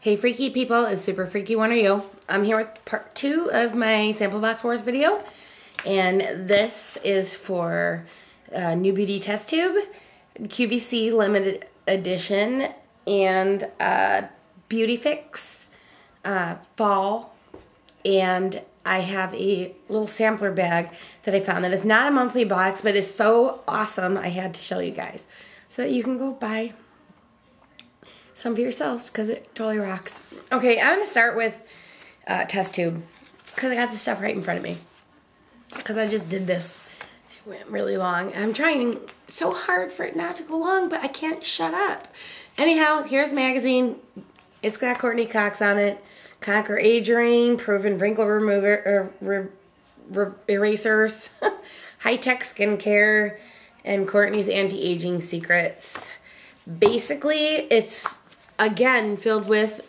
Hey freaky people, it's Super Freaky One Are You. I'm here with part 2 of my Sample Box Wars video. And this is for NewBeauty TestTube, QVC limited edition, and Beautyfix fall. And I have a little sampler bag that I found that is not a monthly box, but is so awesome I had to show you guys. So that you can go buy some for yourselves because it totally rocks. Okay, I'm going to start with TestTube because I got the stuff right in front of me. Because I just did this. It went really long. I'm trying so hard for it not to go long, but I can't shut up. Anyhow, here's the magazine. It's got Courtney Cox on it. Conquer Age Ring, Proven Wrinkle Remover, Erasers, High-Tech Skincare, and Courtney's Anti-Aging Secrets. Basically, it's, again, filled with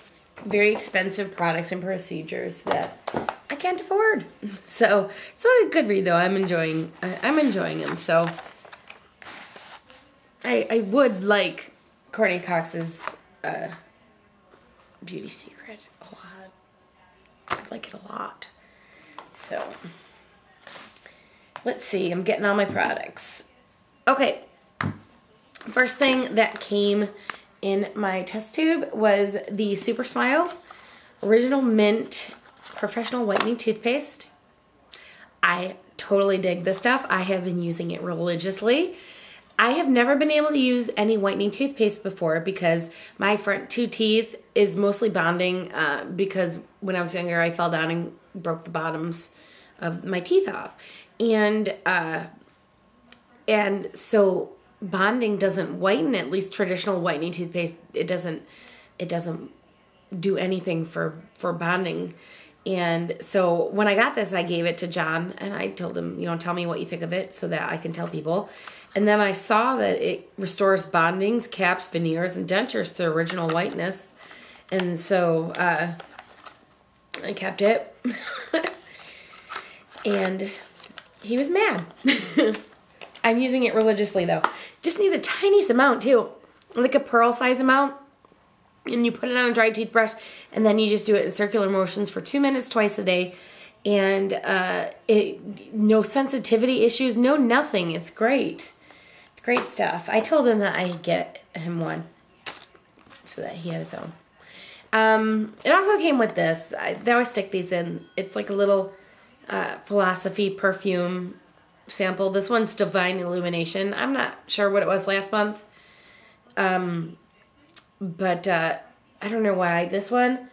very expensive products and procedures that I can't afford. So, it's a good read, though. I'm enjoying them. So, I would like Courtney Cox's Beauty Secret a lot. I like it a lot. So, let's see. I'm getting all my products. Okay. First thing that came in my test tube was the Supersmile Original Mint Professional Whitening Toothpaste. I totally dig this stuff. I have been using it religiously. I have never been able to use any whitening toothpaste before because my front two teeth is mostly bonding because when I was younger I fell down and broke the bottoms of my teeth off. And so bonding doesn't whiten, at least traditional whitening toothpaste, it doesn't do anything for bonding. And so when I got this, I gave it to John and I told him, tell me what you think of it so that I can tell people. And then I saw that it restores bondings, caps, veneers, and dentures to original whiteness. And so I kept it. And he was mad. I'm using it religiously though. Just need the tiniest amount too. Like a pearl size amount. And you put it on a dry toothbrush and then you just do it in circular motions for 2 minutes twice a day. And no sensitivity issues, no nothing. It's great. It's great stuff. I told him that I'd get him one so that he had his own. It also came with this. They always stick these in. It's like a little Philosophy perfume sample. This one's Divine Illumination. I'm not sure what it was last month. But I don't know why. This one,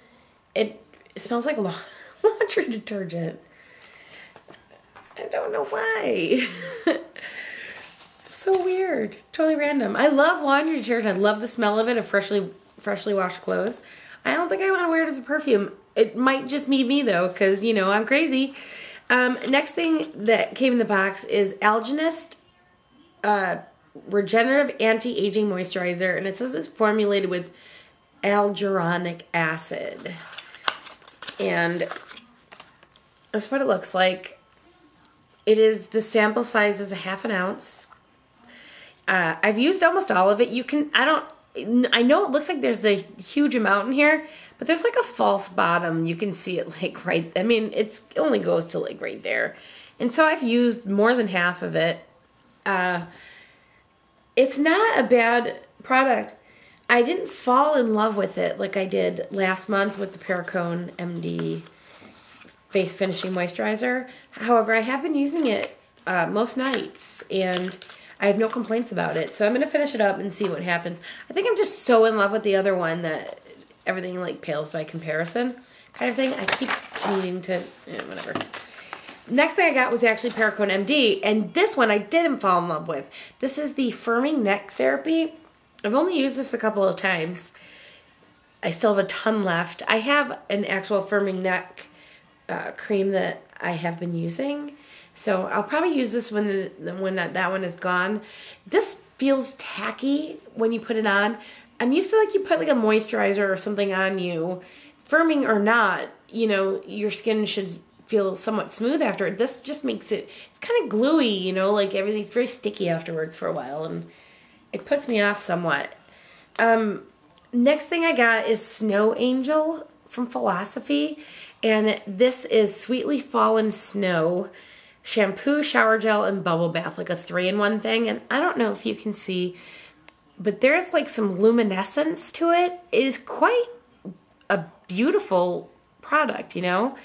it smells like laundry detergent. I don't know why. So weird. Totally random. I love laundry detergent. I love the smell of it, of freshly washed clothes. I don't think I want to wear it as a perfume. It might just be me though, because I'm crazy. Next thing that came in the box is Algenist Regenerative Anti-Aging Moisturizer, and it says it's formulated with hyaluronic acid. And that's what it looks like. It is, the sample size is a ½ ounce. I've used almost all of it. I know it looks like there's a huge amount in here, but there's like a false bottom. You can see it like right, it only goes to like right there. And so I've used more than half of it. It's not a bad product. I didn't fall in love with it like I did last month with the Perricone MD Face Finishing Moisturizer. However, I have been using it most nights, and I have no complaints about it. So I'm going to finish it up and see what happens. I think I'm just so in love with the other one that everything like pales by comparison kind of thing. I keep needing to, whatever. Next thing I got was actually Perricone MD, and this one I didn't fall in love with. This is the Firming Neck Therapy. I've only used this a couple of times. I still have a ton left. I have an actual Firming Neck cream that I have been using, so I'll probably use this when that one is gone. This feels tacky when you put it on. I'm used to like you put like a moisturizer or something on you, firming or not, your skin should feel somewhat smooth after it. This just makes it's kind of gluey, like everything's very sticky afterwards for a while, and it puts me off somewhat. Next thing I got is Snow Angel from Philosophy, and this is Sweetly Fallen Snow shampoo, shower gel, and bubble bath, like a 3-in-1 thing. And I don't know if you can see, but there's like some luminescence to it. It is quite a beautiful product, you know.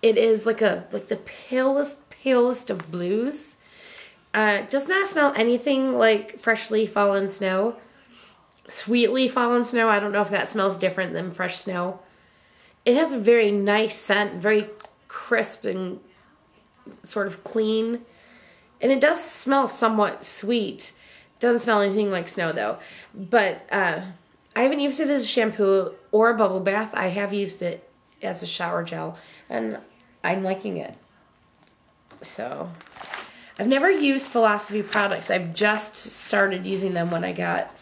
It is like the palest of blues. Does not smell anything like freshly fallen snow. Sweetly fallen snow, I don't know if that smells different than fresh snow. It has a very nice scent, very crisp and sort of clean. And it does smell somewhat sweet. Doesn't smell anything like snow though. But I haven't used it as a shampoo or a bubble bath. I have used it as a shower gel, and I'm liking it. So, I've never used Philosophy products. I've just started using them when I got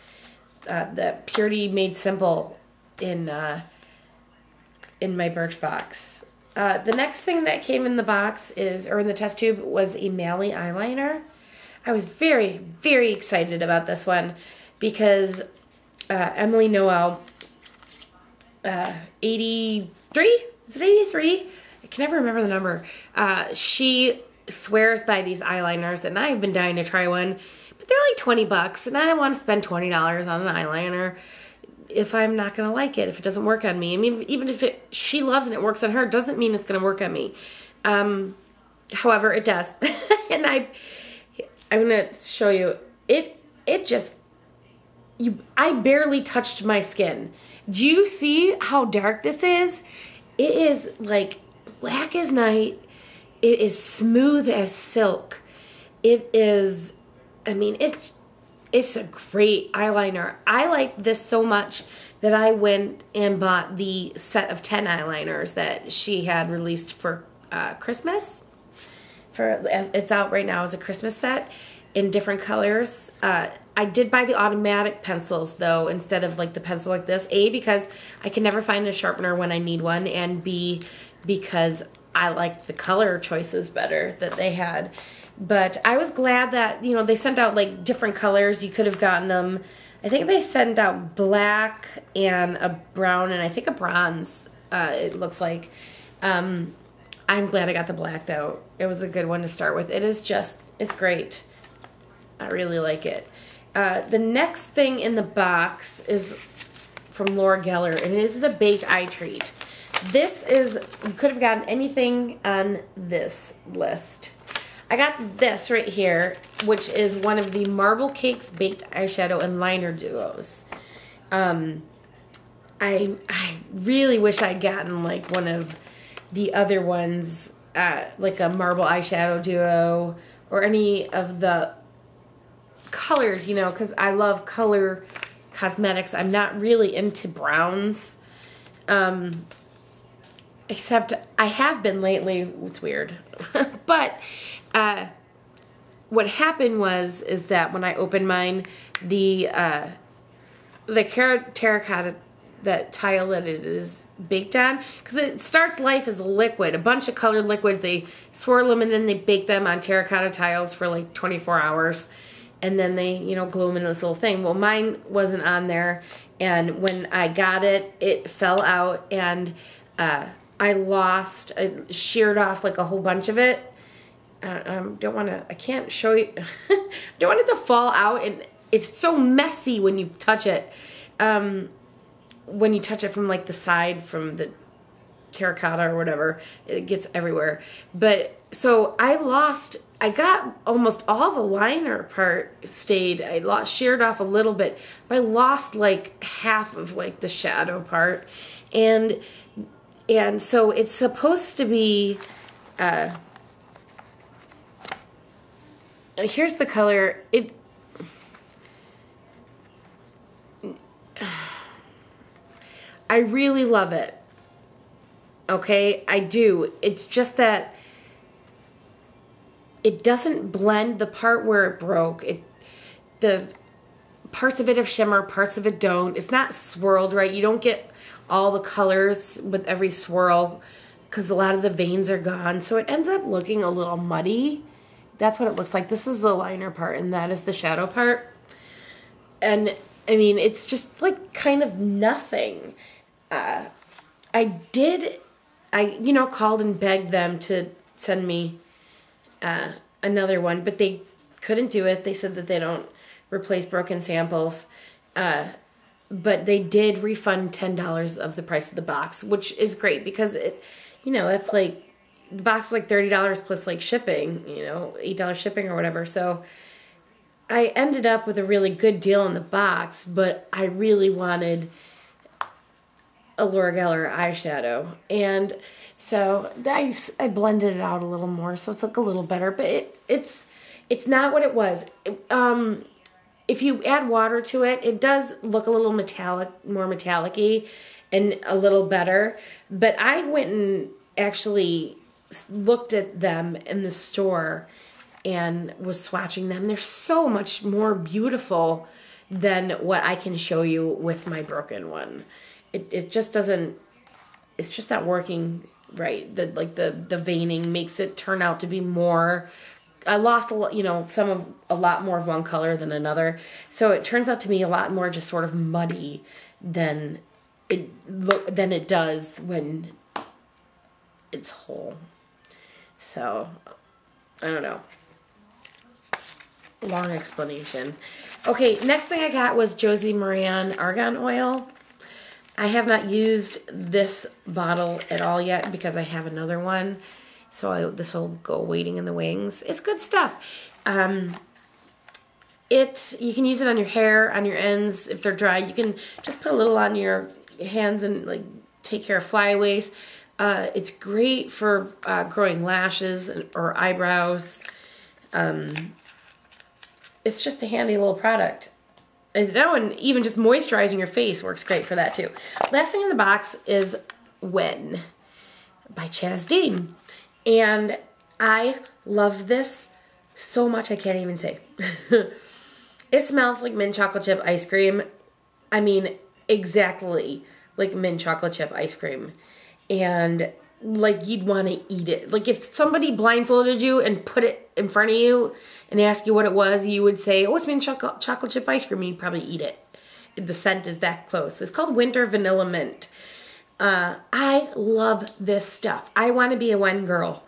the Purity Made Simple in my Birchbox. The next thing that came in the box or in the test tube, was a Mally eyeliner. I was very, very excited about this one because Emily Noel, 83? Is it 83? I can never remember the number. She swears by these eyeliners, and I've been dying to try one, but they're like $20, and I don't want to spend $20 on an eyeliner if I'm not going to like it, if it doesn't work on me. I mean, even if she loves it and it works on her, doesn't mean it's going to work on me. However, it does. And I'm going to show you. I barely touched my skin. Do you see how dark this is? It is like black as night. It is smooth as silk. It is, I mean, it's a great eyeliner. I like this so much that I went and bought the set of 10 eyeliners that she had released for Christmas. It's out right now as a Christmas set in different colors. I did buy the automatic pencils though, instead of like the pencil like this. A, because I can never find a sharpener when I need one, and B, because I like the color choices better that they had. But I was glad that, you know, they sent out like different colors. You could have gotten them. I think they sent out black and a brown and I think a bronze, it looks like. I'm glad I got the black though. It was a good one to start with. It's great. I really like it. The next thing in the box is from Laura Geller, and it is the Baked Eye Treat. This is, you could have gotten anything on this list. I got this right here, which is one of the Marble Cakes Baked Eyeshadow and Liner Duos. I really wish I'd gotten like one of the other ones, like a Marble Eyeshadow Duo, or any of the colors, you know, because I love color cosmetics. I'm not really into browns. Except I have been lately. It's weird. But what happened is that when I opened mine, the terracotta, that tile that it is baked on, because it starts life as a liquid, a bunch of colored liquids. They swirl them and then they bake them on terracotta tiles for like 24 hours. And then they, you know, glue them into this little thing. Well, mine wasn't on there. And when I got it, it fell out, and I sheared off like a whole bunch of it. I can't show you. I don't want it to fall out, and it's so messy when you touch it. When you touch it from like the side, from the terracotta or whatever, it gets everywhere. But so I got almost all the liner part stayed. I sheared off a little bit, but I lost like half of like the shadow part. And so it's supposed to be, here's the color. I really love it. Okay, I do. It's just that it doesn't blend. The part where it broke, the parts of it have shimmer, parts of it don't. It's not swirled right. You don't get all the colors with every swirl because a lot of the veins are gone. So it ends up looking a little muddy. That's what it looks like. This is the liner part, and that is the shadow part. And I mean, it's just like kind of nothing. You know, called and begged them to send me another one, but they couldn't do it. They said that they don't replace broken samples. But they did refund $10 of the price of the box, which is great because it, you know, that's like, the box is like $30 plus like shipping, you know, $8 shipping or whatever. So I ended up with a really good deal on the box, but I really wanted a Laura Geller eyeshadow. And so I blended it out a little more, so it's like a little better, but it's not what it was. If you add water to it, it does look a little metallic, more metallic-y and a little better. But I went and actually looked at them in the store and was swatching them. They're so much more beautiful than what I can show you with my broken one. It just doesn't, it's just not working right. The veining makes it turn out to be more, I lost a lot, you know, a lot more of one color than another. So it turns out to be a lot more just sort of muddy than it does when it's whole. So, I don't know. Long explanation. Okay, next thing I got was Josie Maran Argan Oil. I have not used this bottle at all yet because I have another one. So this will go waiting in the wings. It's good stuff. You can use it on your hair, on your ends if they're dry. You can just put a little on your hands and like take care of flyaways. It's great for growing lashes or eyebrows. It's just a handy little product. And even just moisturizing your face works great for that too. Last thing in the box is When by Chaz Dean. And I love this so much I can't even say. It smells like mint chocolate chip ice cream. I mean, exactly like mint chocolate chip ice cream. And like you'd want to eat it. Like if somebody blindfolded you and put it in front of you and asked you what it was, you would say, oh, it's mint chocolate chip ice cream, and you'd probably eat it. The scent is that close. It's called Winter Vanilla Mint. I love this stuff. I want to be a When girl.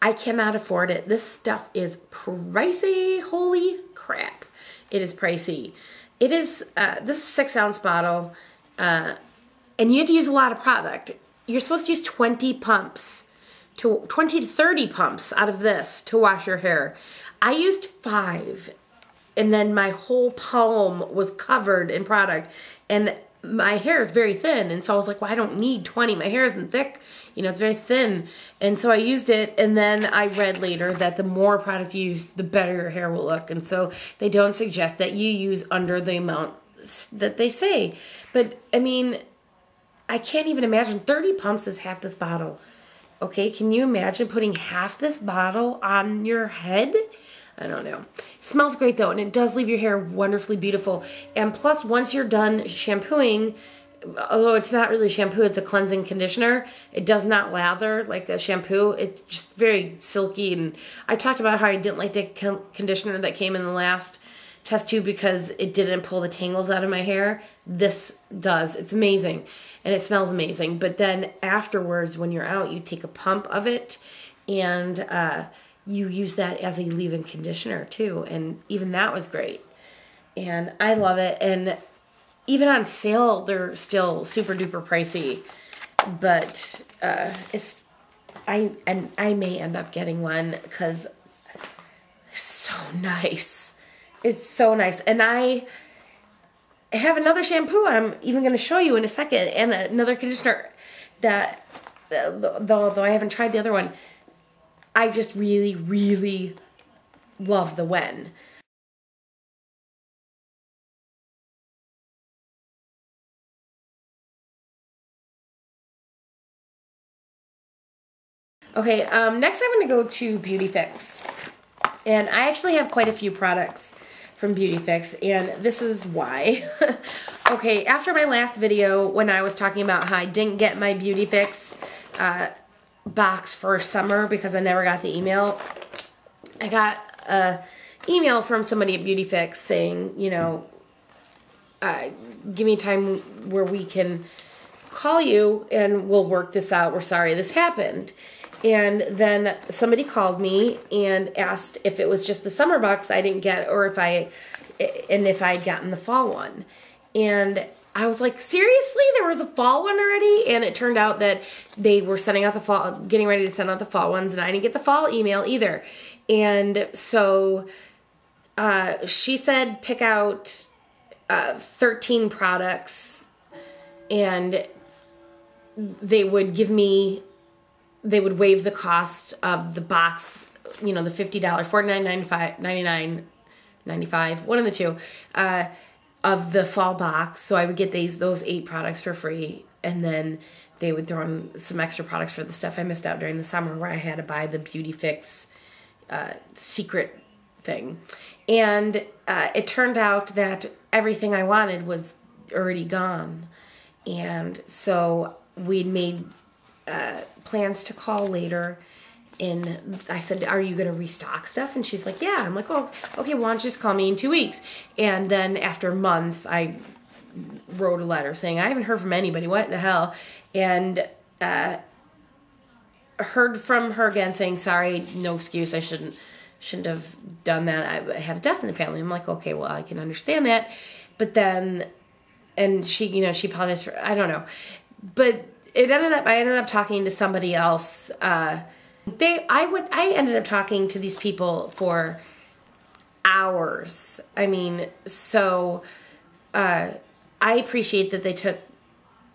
I cannot afford it. This stuff is pricey. Holy crap. It is pricey. It is, this is a 6-ounce bottle, and you have to use a lot of product. You're supposed to use 20 to 30 pumps out of this to wash your hair. I used 5, and then my whole palm was covered in product, and my hair is very thin, and so I was like, well, I don't need 20. My hair isn't thick. You know, it's very thin. And so I used it, and then I read later that the more product you use, the better your hair will look. And so they don't suggest that you use under the amount that they say. But, I mean, I can't even imagine. 30 pumps is half this bottle. Okay, can you imagine putting half this bottle on your head? I don't know. It smells great though, and it does leave your hair wonderfully beautiful. And plus, once you're done shampooing, although it's not really shampoo, it's a cleansing conditioner, it does not lather like a shampoo. It's just very silky. And I talked about how I didn't like the conditioner that came in the last test tube because it didn't pull the tangles out of my hair. This does. It's amazing. And it smells amazing. But then afterwards, when you're out, you take a pump of it and you use that as a leave-in conditioner too. And even that was great. And I love it. And even on sale, they're still super duper pricey. But I may end up getting one because it's so nice. It's so nice. And I have another shampoo I'm even going to show you in a second, and another conditioner that, though I haven't tried the other one, I just really, really love the When. Okay, next I'm going to go to Beautyfix. And I actually have quite a few products from Beautyfix, and this is why. Okay, after my last video when I was talking about how I didn't get my Beautyfix box for summer because I never got the email, I got an email from somebody at Beautyfix saying, you know, give me time where we can call you and we'll work this out. We're sorry this happened. And then somebody called me and asked if it was just the summer box I didn't get, or if I'd gotten the fall one. And I was like, seriously? There was a fall one already? And it turned out that they were sending out the fall, getting ready to send out the fall ones, and I didn't get the fall email either. And so she said pick out 13 products, and they would waive the cost of the box, you know, the $50, $49.95, $99.95, one of the two, of the fall box. So I would get those 8 products for free, and then they would throw in some extra products for the stuff I missed out during the summer, where I had to buy the Beautyfix secret thing. And it turned out that everything I wanted was already gone. And so we'd made plans to call later, and I said, are you going to restock stuff? And she's like, yeah. I'm like, oh, okay, well, why don't you just call me in 2 weeks? And then after a month, I wrote a letter saying, I haven't heard from anybody. What the hell? And heard from her again saying, sorry, no excuse. I shouldn't have done that. I had a death in the family. I'm like, okay, well, I can understand that. But then, and she, you know, she apologized for, I don't know. But I ended up talking to somebody else. I ended up talking to these people for hours. I mean, so I appreciate that they took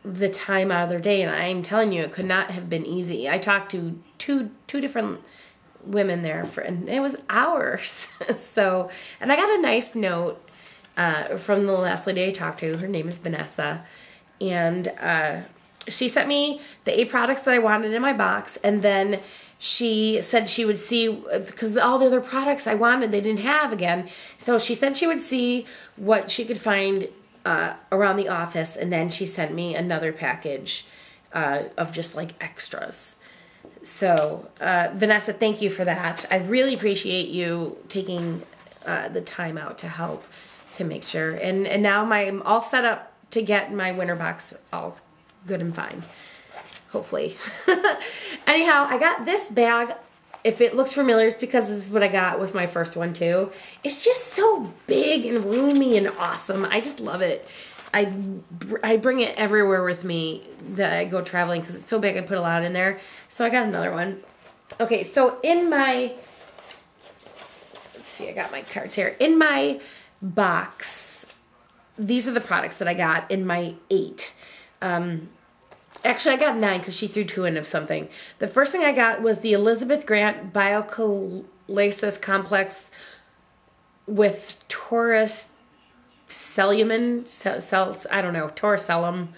the time out of their day, and I'm telling you, it could not have been easy. I talked to two different women there, and it was hours. So, and I got a nice note from the last lady I talked to. Her name is Vanessa, and she sent me the 8 products that I wanted in my box, and then she said she would see, because all the other products I wanted, they didn't have again. So she said she would see what she could find around the office, and then she sent me another package of just like extras. So Vanessa, thank you for that. I really appreciate you taking the time out to help to make sure. And now I'm all set up to get my winter box all good and fine. Hopefully. Anyhow, I got this bag. If it looks familiar, it's because this is what I got with my first one too. It's just so big and roomy and awesome. I just love it. I bring it everywhere with me that I go traveling because it's so big. I put a lot in there. So I got another one. Okay, so in my, let's see, I got my cards here. In my box, these are the products that I got in my 8. Actually, I got 9 because she threw 2 in of something. The first thing I got was the Elizabeth Grant Biocollasis Complex with Toracellum cells. I don't know, Toracellum.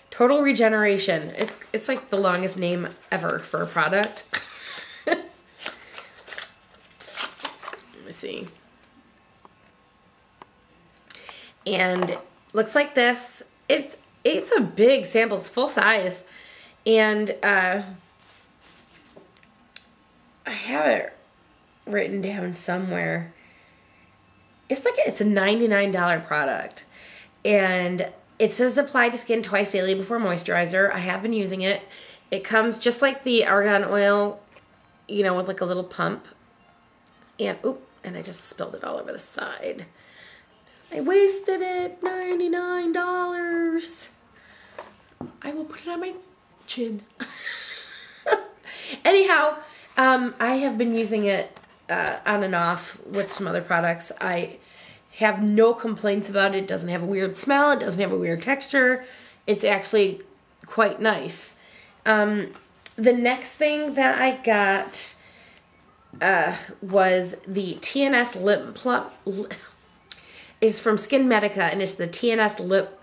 Total Regeneration. It's like the longest name ever for a product. Let me see. And looks like this. It's a big sample. It's full size. And I have it written down somewhere. It's a $99 product. And it says apply to skin twice daily before moisturizer. I have been using it. It comes just like the argan oil, you know, with like a little pump. And, oop, and I just spilled it all over the side. I wasted it. $99. I will put it on my chin. Anyhow, I have been using it on and off with some other products. I have no complaints about it. It doesn't have a weird smell. It doesn't have a weird texture. It's actually quite nice. The next thing that I got was the TNS Lip Plump. It's from Skin Medica, and it's the TNS Lip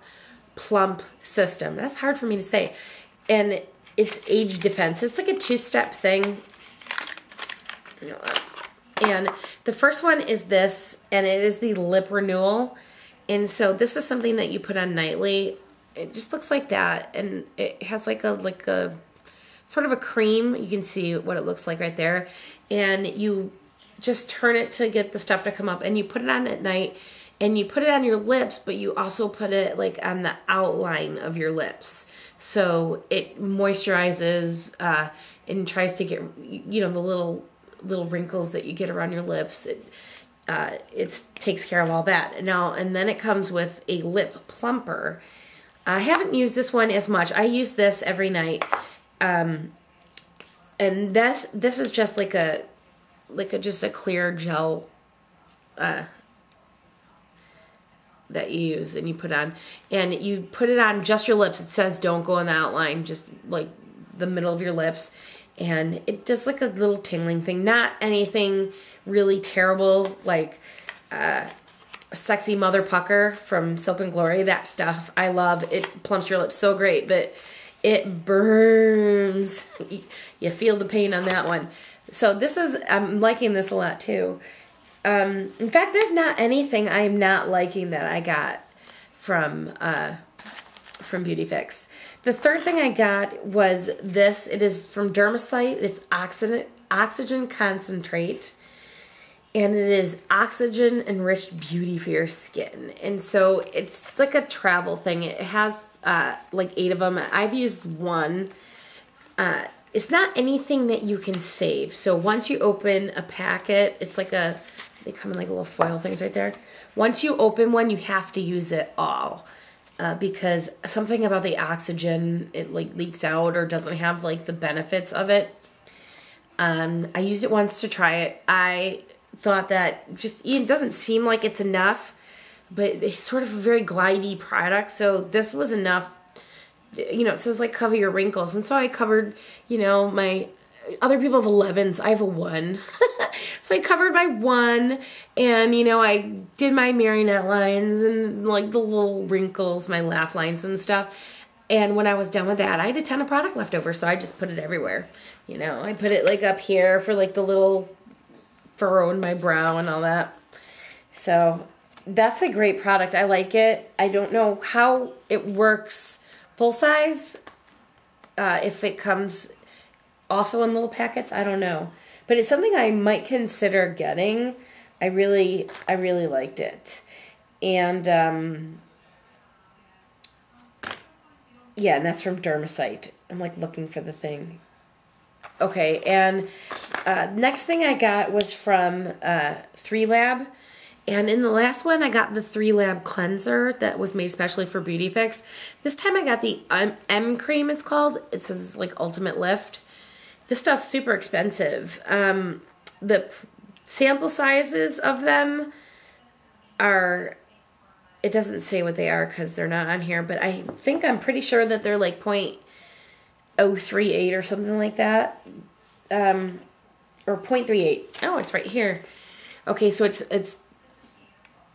Plump System. That's hard for me to say. And it's age defense. It's like a 2-step thing. And the first one is this, and it is the lip renewal. And so this is something that you put on nightly. It just looks like that, and it has like a sort of a cream. You can see what it looks like right there. And you just turn it to get the stuff to come up, and you put it on at night, and you put it on your lips, but you also put it like on the outline of your lips. So it moisturizes and tries to get, you know, the little wrinkles that you get around your lips. It takes care of all that. Now, and then it comes with a lip plumper. I haven't used this one as much. I use this every night. And this is just like just a clear gel that you use and you put on, and you put it on just your lips. It says don't go on the outline, just like the middle of your lips, and it does like a little tingling thing. Not anything really terrible like Sexy Mother Pucker from Soap and Glory. That stuff I love. It plumps your lips so great, but it burns. You feel the pain on that one. So this is, I'm liking this a lot too. In fact, there's not anything I'm not liking that I got from Beautyfix. The third thing I got was this. It is from Dermacyte. It's oxygen concentrate, and it is oxygen enriched beauty for your skin. And so it's like a travel thing. It has like 8 of them. I've used one. It's not anything that you can save. So once you open a packet, it's like they come in like little foil things right there. Once you open one, you have to use it all. Because something about the oxygen, it like leaks out or doesn't have like the benefits of it. I used it once to try it. I thought that just, it doesn't seem like it's enough, but it's sort of a very glidey product. So this was enough. You know, it says like cover your wrinkles. And so I covered, you know, my other people have 11s. I have a 1. So I covered my 1, and, you know, I did my marionette lines and like the little wrinkles, my laugh lines and stuff. And when I was done with that, I had a ton of product left over. So I just put it everywhere. You know, I put it like up here for like the little furrow in my brow and all that. So that's a great product. I like it. I don't know how it works full size, if it comes also in little packets, I don't know. But it's something I might consider getting. I really liked it. And yeah, and that's from Dermacyte. I'm like looking for the thing. Okay, and next thing I got was from 3Lab. And in the last one, I got the 3Lab cleanser that was made especially for Beautyfix. This time I got the M cream, it's called. It says like Ultimate Lift. This stuff's super expensive. The sample sizes of them are, it doesn't say what they are because they're not on here, but I think I'm pretty sure that they're like 0.038 or something like that. Or 0.38. Oh, it's right here. Okay, so it's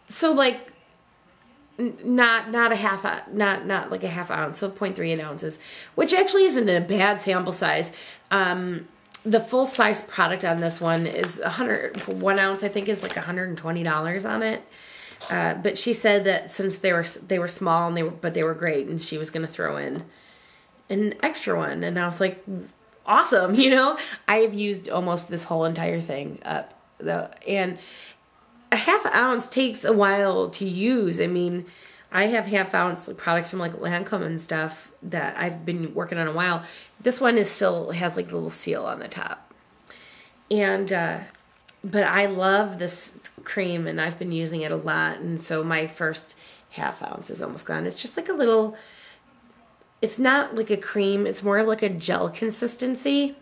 so like not a half, not like a half ounce, so 0.38 ounces, which actually isn't a bad sample size. The full size product on this one is 1 ounce, I think, is like $120 on it. But she said that since they were small and they were great, and she was gonna throw in an extra one, and I was like, awesome, you know. I have used almost this whole entire thing up though, and a half ounce takes a while to use. I mean, I have half ounce products from like Lancome and stuff that I've been working on a while. This one is still has like the little seal on the top. And but I love this cream, and I've been using it a lot, and so my first half ounce is almost gone. It's just like a little, it's not like a cream, it's more like a gel consistency.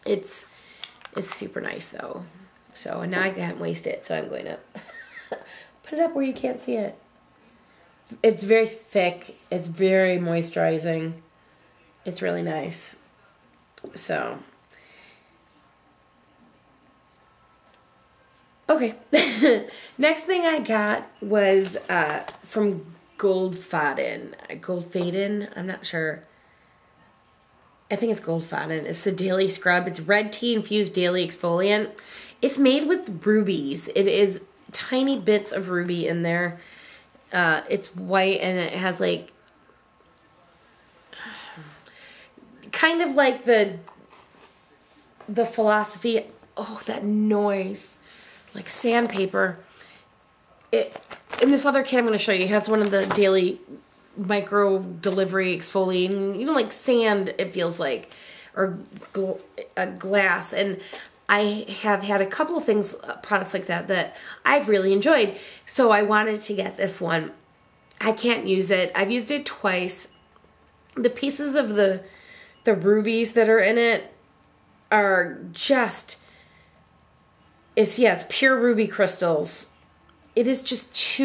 It's super nice though. So, and now I can't waste it, so I'm going to put it up where you can't see it. It's very thick. It's very moisturizing. It's really nice. So, okay. Next thing I got was from Goldfaden. Goldfaden? I'm not sure. I think it's Goldfaden. It's the daily scrub. It's red tea infused daily exfoliant. It's made with rubies. It is tiny bits of ruby in there. It's white, and it has like kind of like the philosophy. Oh, that noise, like sandpaper. in this other kit I'm going to show you, it has one of the daily micro delivery exfoliating, you know, like sand, it feels like, or glass. And I have had a couple of things, products like that, that I've really enjoyed. So I wanted to get this one. I can't use it. I've used it twice. The pieces of the rubies that are in it are just, it's pure ruby crystals. It is just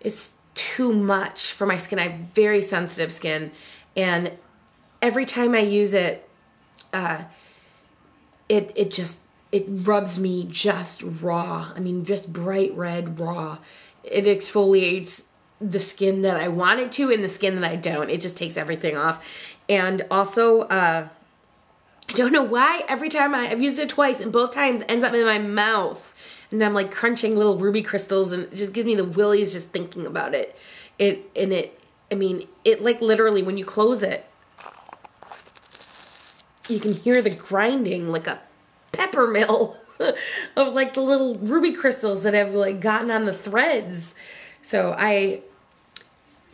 it's too much for my skin. I have very sensitive skin, and every time I use it, it rubs me just raw. I mean, just bright red raw. It exfoliates the skin that I want it to and the skin that I don't. It just takes everything off. And also, I don't know why every time I've used it twice, and both times ends up in my mouth. And I'm like crunching little ruby crystals, and it just gives me the willies just thinking about it. I mean, it like literally when you close it, you can hear the grinding like a pepper mill of like the little ruby crystals that have like gotten on the threads. So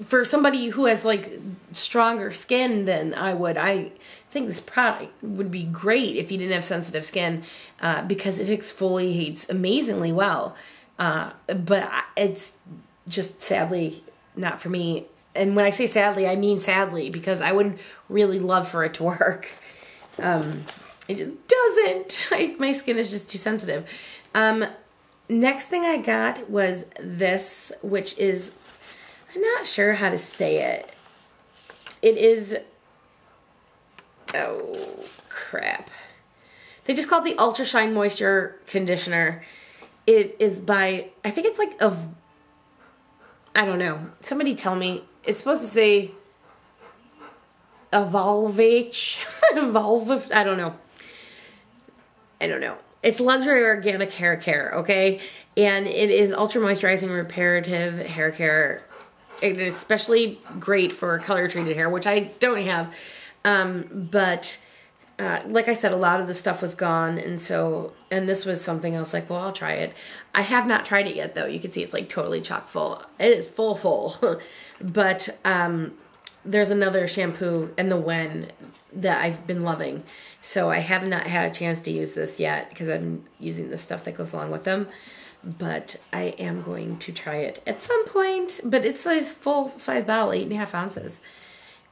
for somebody who has like stronger skin than I think this product would be great if you didn't have sensitive skin, because it exfoliates amazingly well. But it's just sadly not for me. And when I say sadly, I mean sadly, because I would really love for it to work. It just doesn't. My skin is just too sensitive. Next thing I got was this, which is, I'm not sure how to say it. It is, oh crap. They just call it the Ultra Shine Moisture Conditioner. It is by, I think it's like I don't know. Somebody tell me. It's supposed to say Evolve, I don't know. It's luxury organic hair care, okay? And it is ultra moisturizing, reparative hair care. It is especially great for color treated hair, which I don't have. But like I said, a lot of the stuff was gone, and this was something else like, well, I'll try it. I have not tried it yet, though. You can see it's like totally chock full. It is full. But there's another shampoo and the Wen that I've been loving. So I have not had a chance to use this yet because I'm using the stuff that goes along with them. But I am going to try it at some point. But it's a full-size bottle, 8.5 ounces.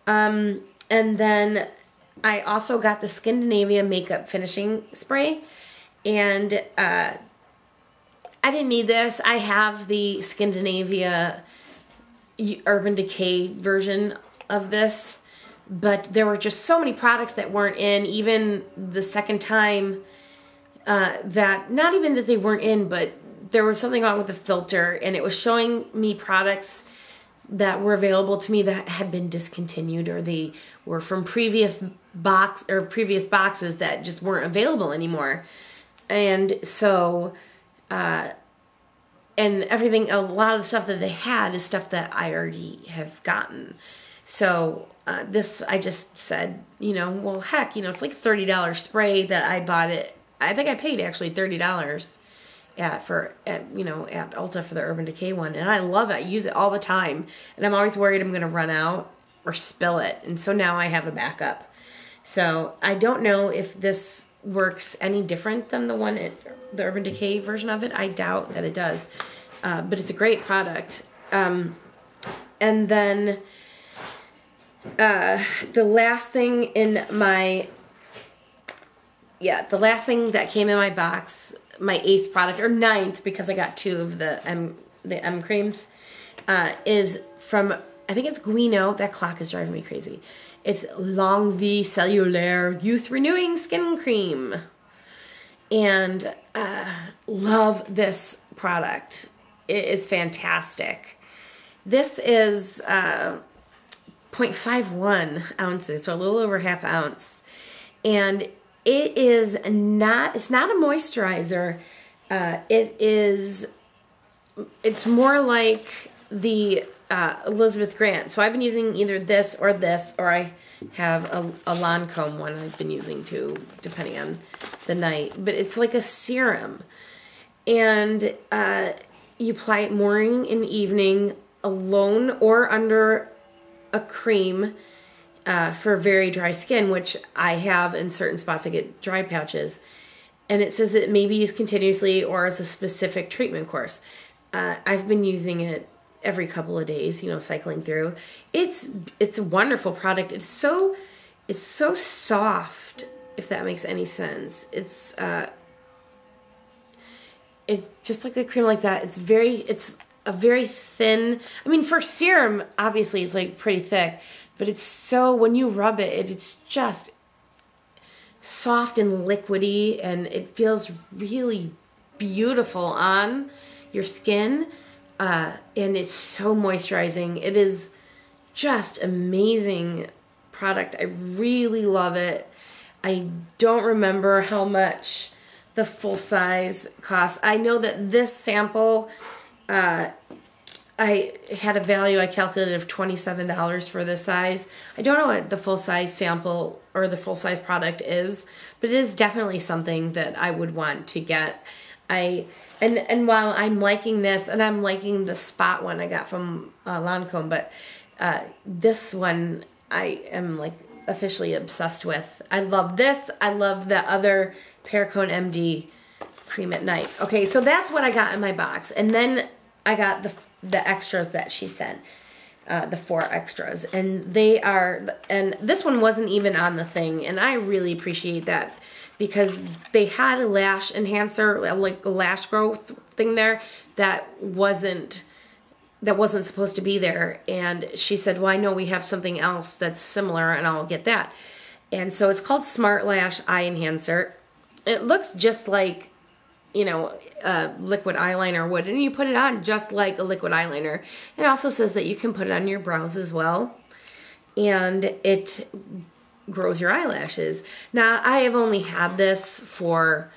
And then I also got the Scandinavia Makeup Finishing Spray. And I didn't need this. I have the Scandinavia Urban Decay version of this, but there were just so many products that weren't in, even the second time, that not even that they weren't in, but there was something wrong with the filter, and it was showing me products that were available to me that had been discontinued, or they were from previous boxes that just weren't available anymore. And so and everything, a lot of the stuff that they had is stuff that I already have gotten. So this, I just said, well, heck, it's like a $30 spray that I bought it. I think I paid actually $30 at Ulta for the Urban Decay one. And I love it. I use it all the time. And I'm always worried I'm going to run out or spill it. And so now I have a backup. So I don't know if this works any different than the Urban Decay version of it. I doubt that it does. But it's a great product. And then the last thing that came in my box, my 8th product, or 9th, because I got 2 of the M creams, is from, I think it's Guino. That clock is driving me crazy. It's Longvie Cellulaire Youth Renewing Skin Cream. And love this product. It is fantastic. This is 0.51 ounces, so a little over half ounce. And it's not a moisturizer. It's more like the Elizabeth Grant. So I've been using either this, or I have a Lancome one I've been using too, depending on the night. But it's like a serum. And you apply it morning and evening alone or under a cream for very dry skin, which I have in certain spots. I get dry patches. And it says it may be used continuously or as a specific treatment course. I've been using it every couple of days, you know, cycling through. It's a wonderful product. It's so soft, if that makes any sense. It's just like a cream like that. It's a very thin, I mean, for serum, obviously it's like pretty thick, but it's so, when you rub it, it's just soft and liquidy, and it feels really beautiful on your skin, and it's so moisturizing. It is just amazing product. I really love it. I don't remember how much the full size costs. I know that this sample, I had a value I calculated of $27 for this size. I don't know what the full size sample or the full size product is, but it is definitely something that I would want to get. And while I'm liking this, and I'm liking the spot one I got from Lancome, but this one I am like officially obsessed with. I love this. I love the other Perricone MD cream at night. Okay, so that's what I got in my box, and then I got the extras that she sent, the 4 extras, and and this one wasn't even on the thing, and I really appreciate that because they had a lash enhancer, like a lash growth thing there that wasn't supposed to be there, and she said, well, I know we have something else that's similar, and I'll get that. And so it's called Smart Lash Eye Enhancer. It looks just like, you know, liquid eyeliner would, and you put it on just like a liquid eyeliner. It also says that you can put it on your brows as well, and it grows your eyelashes. Now, I have only had this for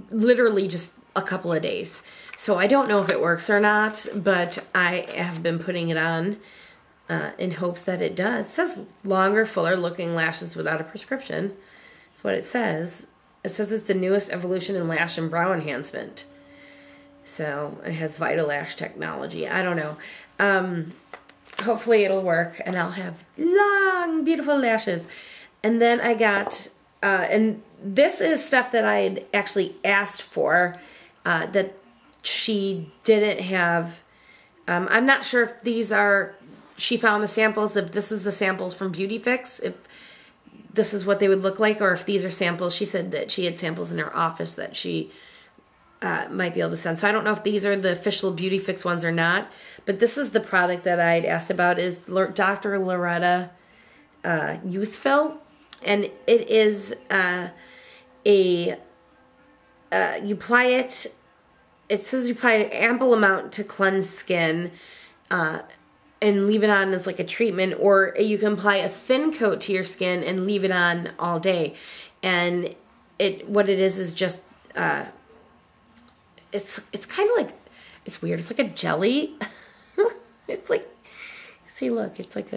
literally just a couple of days, so I don't know if it works or not, but I have been putting it on in hopes that it does. It says longer, fuller looking lashes without a prescription. That's what it says. It says it's the newest evolution in lash and brow enhancement. So it has Vitalash technology. I don't know. Hopefully it'll work and I'll have long, beautiful lashes. And then I got, and this is stuff that I had actually asked for that she didn't have. I'm not sure if these are, she found the samples, if this is the samples from Beautyfix, if this is what they would look like, or if these are samples. She said that she had samples in her office that she might be able to send. So I don't know if these are the official Beautyfix ones or not, but this is the product that I'd asked about, is Dr. Loretta Youth Fill, and it is you apply it, it says you apply an ample amount to cleanse skin, and leave it on as like a treatment, or you can apply a thin coat to your skin and leave it on all day. And what it is just it's kind of like, it's weird. It's like a jelly. It's like, see, look, it's like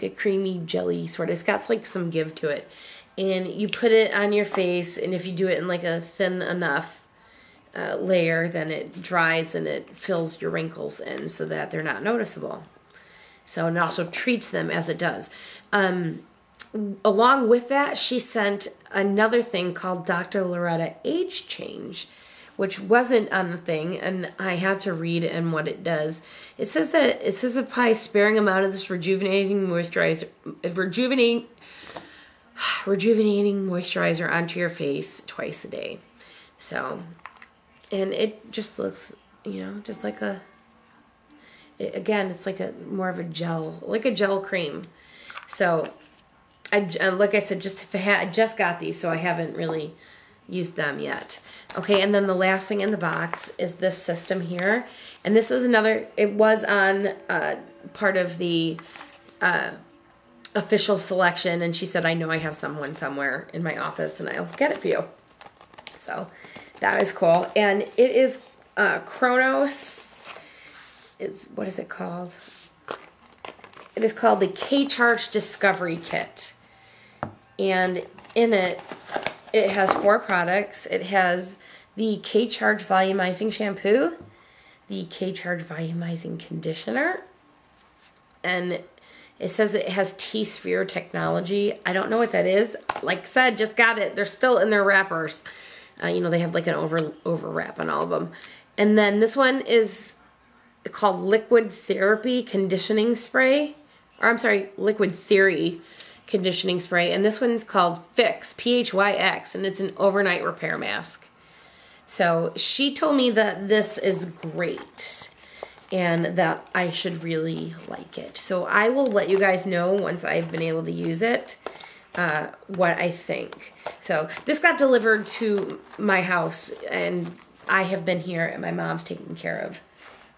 a creamy jelly sort of. It's got like some give to it, and you put it on your face, and if you do it in like a thin enough layer, then it dries and it fills your wrinkles in so that they're not noticeable. So, and it also treats them as it does. Along with that, she sent another thing called Dr. Loretta Age Change, which wasn't on the thing, and I had to read and what it does. It says apply a sparing amount of this rejuvenating moisturizer, rejuvenating moisturizer onto your face twice a day. So, and it just looks, you know, just like again, it's like more of a gel, like a gel cream. So, like I said, I just got these, so I haven't really used them yet. Okay, and then the last thing in the box is this system here, and this is another. It was on part of the official selection, and she said, "I know I have someone somewhere in my office, and I'll get it for you." So that is cool, and it is Kronos. What is it called? It is called the K-Charge Discovery Kit. And in it, it has 4 products. It has the K-Charge Volumizing Shampoo, the K-Charge Volumizing Conditioner, and it says it has T-Sphere technology. I don't know what that is. Like I said, just got it. They're still in their wrappers. You know, they have like an over wrap on all of them. And then this one is called Liquid Therapy Conditioning Spray. Or I'm sorry, Liquid Theory Conditioning Spray. And this one's called Fix, PHYX, and it's an overnight repair mask. So she told me that this is great and that I should really like it. So I will let you guys know once I've been able to use it what I think. So this got delivered to my house, and I have been here, and my mom's taking care of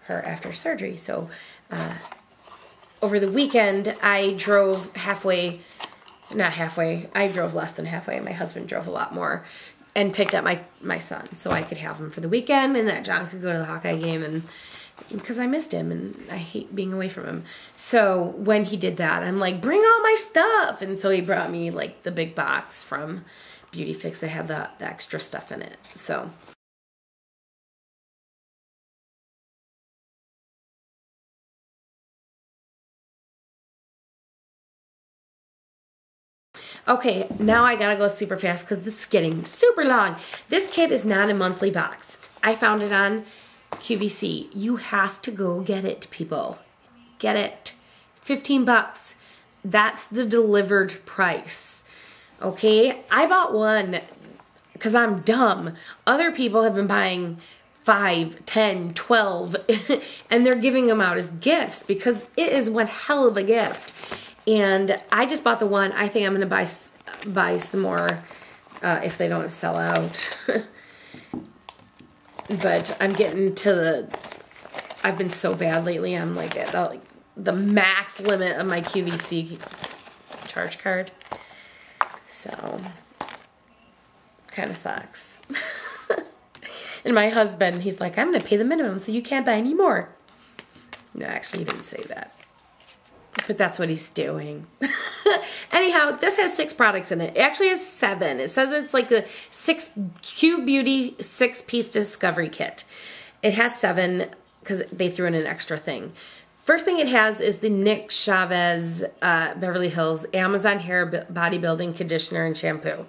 her after surgery. So over the weekend, I drove halfway, not halfway, I drove less than halfway, and my husband drove a lot more, and picked up my son so I could have him for the weekend, and that John could go to the Hawkeye game, and because I missed him and I hate being away from him. So when he did that, I'm like, bring all my stuff. And so he brought me like the big box from Beautyfix that had the extra stuff in it. So okay, now I gotta go super fast because this is getting super long. This kit is not a monthly box. I found it on QVC. You have to go get it, people. Get it. 15 bucks. That's the delivered price. Okay? I bought one because I'm dumb. Other people have been buying 5, 10, 12, and they're giving them out as gifts because it is one hell of a gift. And I just bought the one. I think I'm going to buy some more if they don't sell out. But I'm getting to the, I've been so bad lately, I'm like at the max limit of my QVC charge card. So, kind of sucks. And my husband, he's like, I'm going to pay the minimum so you can't buy any more. No, actually, he didn't say that. But that's what he's doing. Anyhow, this has 6 products in it. It actually has 7. It says it's like a Q Beauty 6-piece discovery kit. It has 7 because they threw in an extra thing. First thing it has is the Nick Chavez Beverly Hills Amazon Hair Bodybuilding Conditioner and Shampoo.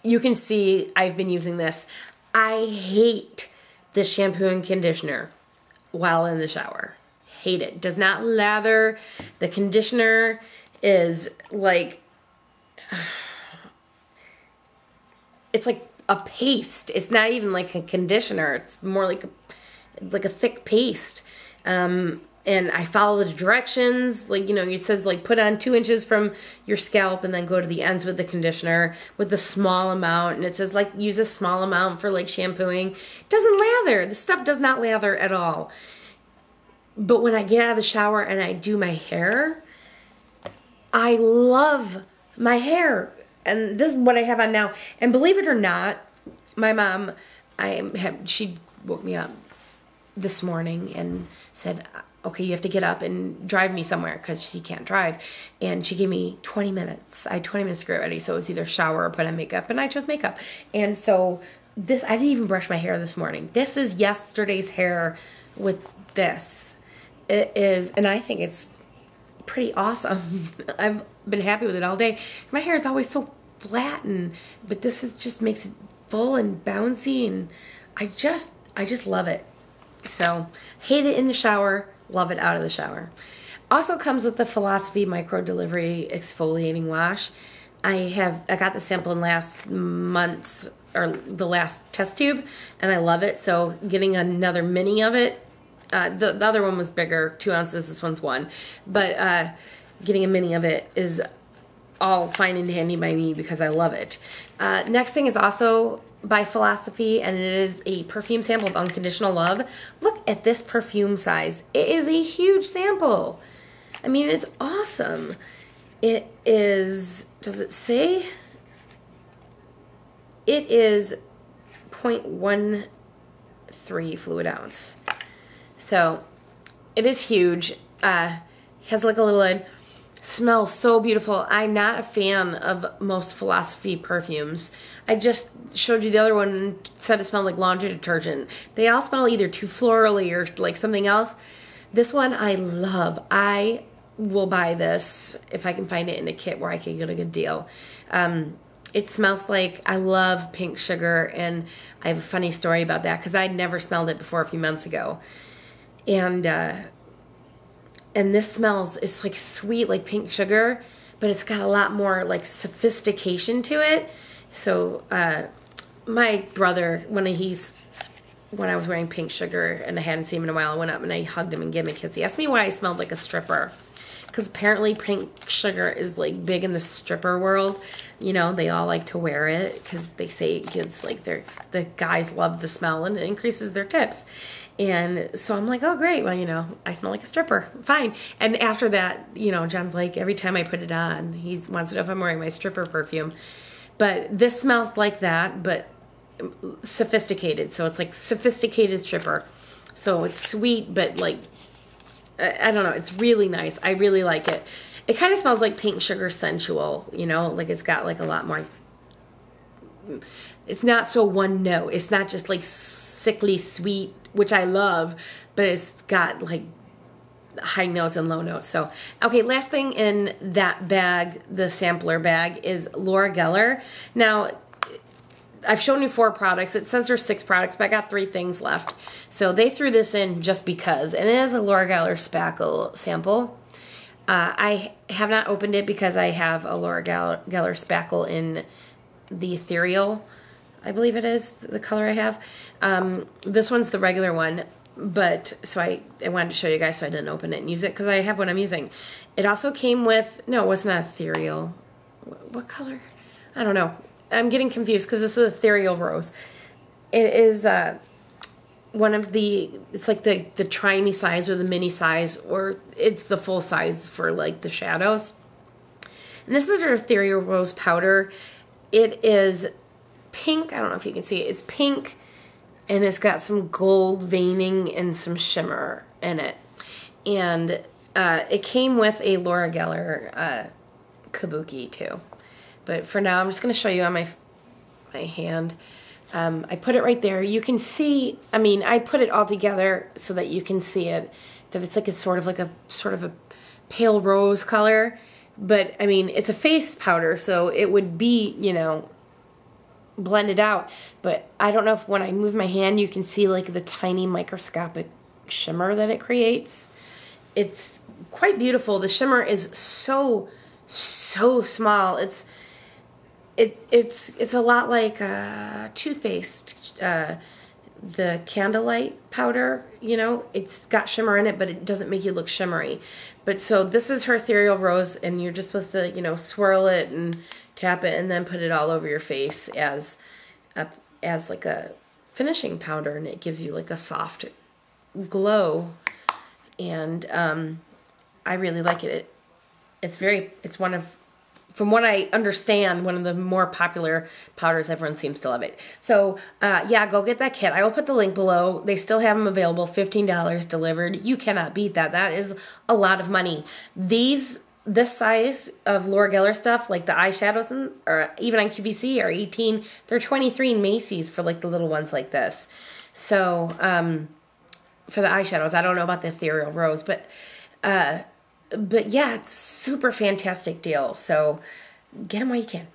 You can see I've been using this. I hate this shampoo and conditioner while in the shower. Hate it. Does not lather. The conditioner is like, it's like a paste. It's not even like a conditioner. It's more like a thick paste. And I follow the directions. Like, you know, it says like put on 2 inches from your scalp and then go to the ends with the conditioner with a small amount. And it says like use a small amount for like shampooing. It doesn't lather. This stuff does not lather at all. But when I get out of the shower and I do my hair, I love my hair. And this is what I have on now. And believe it or not, my mom, she woke me up this morning and said, okay, you have to get up and drive me somewhere because she can't drive. And she gave me 20 minutes. I had 20 minutes to get ready. So it was either shower or put on makeup. And I chose makeup. And so this, I didn't even brush my hair this morning. This is yesterday's hair with this. It is, and I think it's pretty awesome. I've been happy with it all day. My hair is always so flat, but this is just makes it full and bouncy, and I just love it. So, hate it in the shower, love it out of the shower. Also comes with the Philosophy Micro Delivery Exfoliating Wash. I got the sample in last month's, or the last test tube, and I love it. So, getting another mini of it. The other one was bigger, 2 ounces, this one's 1. But getting a mini of it is all fine and dandy by me because I love it. Next thing is also by Philosophy, and it is a perfume sample of Unconditional Love. Look at this perfume size. It is a huge sample. I mean, it's awesome. It is, does it say? It is 0.13 fluid ounce. So, it is huge. Has like a little lid. Smells so beautiful. I'm not a fan of most Philosophy perfumes. I just showed you the other one and said it smelled like laundry detergent. They all smell either too florally or like something else. This one I love. I will buy this if I can find it in a kit where I can get a good deal. It smells like, I love pink sugar, and I have a funny story about that because I'd never smelled it before a few months ago. And this smells, it's like sweet, like pink sugar, but it's got a lot more like sophistication to it. So my brother, when I was wearing pink sugar and I hadn't seen him in a while, I went up and I hugged him and gave him a kiss. He asked me why I smelled like a stripper. Because apparently pink sugar is like big in the stripper world. You know, they all like to wear it because they say it gives like the guys love the smell and it increases their tips. And so I'm like, oh great, well, you know, I smell like a stripper, fine. And after that, you know, John's like, every time I put it on, he wants to know if I'm wearing my stripper perfume. But this smells like that, but sophisticated. So it's like sophisticated stripper. So it's sweet, but like, I don't know, it's really nice. I really like it. It kind of smells like pink sugar sensual, you know, like it's got like a lot more, it's not so one note. It's not just like sickly sweet, which I love, but it's got like high notes and low notes. So, okay, last thing in that bag, the sampler bag, is Laura Geller. Now, I've shown you 4 products. It says there's 6 products, but I got 3 things left. So they threw this in just because. And it is a Laura Geller spackle sample. I have not opened it because I have a Laura Geller spackle in the ethereal, I believe it is, the color I have. This one's the regular one. But, so I wanted to show you guys so I didn't open it and use it because I have what I'm using. It also came with, no, it was not ethereal. What color? I don't know. I'm getting confused because this is ethereal rose. It is one of the, it's like the try-me size or the mini size, or it's the full size for like the shadows. And this is our ethereal rose powder. It is pink. I don't know if you can see it. It's pink and it's got some gold veining and some shimmer in it. And it came with a Laura Geller kabuki too. But for now, I'm just going to show you on my hand. I put it right there. You can see, I mean, I put it all together so that you can see it, that it's like a sort of a pale rose color. But, I mean, it's a face powder, so it would be, you know, blended out. But I don't know if when I move my hand, you can see like the tiny microscopic shimmer that it creates. It's quite beautiful. The shimmer is so small. It's a lot like Too Faced, the Candlelight powder, you know. It's got shimmer in it, but it doesn't make you look shimmery. But so this is her ethereal rose, and you're just supposed to, you know, swirl it and tap it and then put it all over your face as like a finishing powder, and it gives you like a soft glow. And I really like it. It's one of, from what I understand, one of the more popular powders. Everyone seems to love it. So, yeah, go get that kit. I will put the link below. They still have them available, $15 delivered. You cannot beat that. That is a lot of money. This size of Laura Geller stuff, like the eyeshadows, or even on QVC, are 18. They're 23 in Macy's for like the little ones like this. So, for the eyeshadows, I don't know about the ethereal rose, but yeah, it's a super fantastic deal. So get them while you can.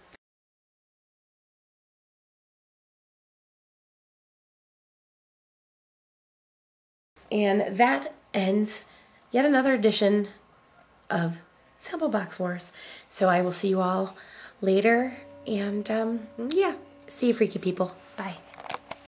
And that ends yet another edition of Sample Box Wars. So I will see you all later. And yeah, see you freaky people. Bye.